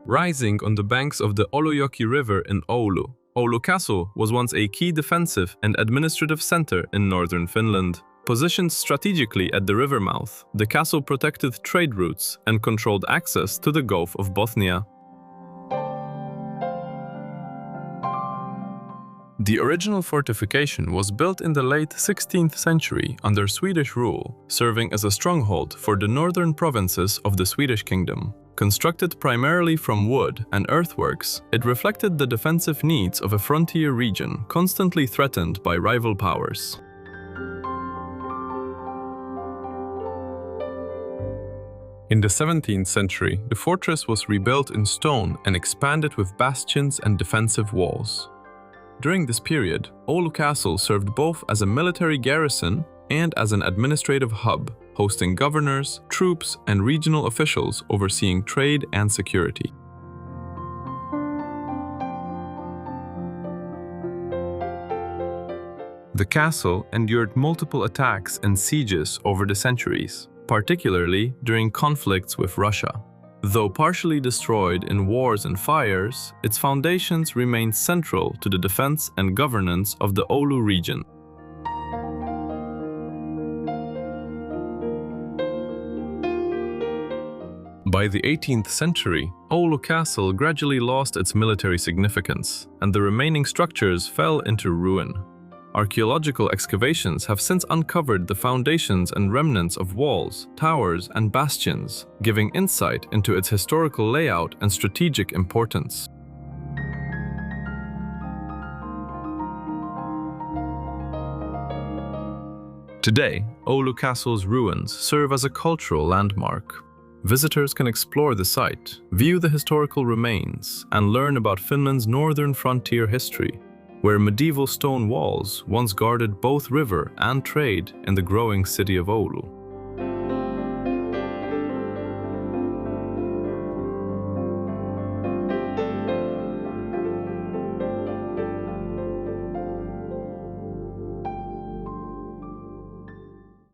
Rising on the banks of the Oulujoki river in Oulu, Oulu Castle was once a key defensive and administrative center in northern Finland. Positioned strategically at the river mouth, the castle protected trade routes and controlled access to the Gulf of Bothnia. The original fortification was built in the late 16th century under Swedish rule, serving as a stronghold for the northern provinces of the Swedish kingdom. Constructed primarily from wood and earthworks, it reflected the defensive needs of a frontier region constantly threatened by rival powers. In the 17th century, the fortress was rebuilt in stone and expanded with bastions and defensive walls. During this period, Oulu Castle served both as a military garrison and as an administrative hub, hosting governors, troops, and regional officials overseeing trade and security. The castle endured multiple attacks and sieges over the centuries, particularly during conflicts with Russia. Though partially destroyed in wars and fires, its foundations remained central to the defense and governance of the Oulu region. By the 18th century, Oulu Castle gradually lost its military significance, and the remaining structures fell into ruin. Archaeological excavations have since uncovered the foundations and remnants of walls, towers, and bastions, giving insight into its historical layout and strategic importance. Today, Oulu Castle's ruins serve as a cultural landmark. Visitors can explore the site, view the historical remains, and learn about Finland's northern frontier history, where medieval stone walls once guarded both river and trade in the growing city of Oulu.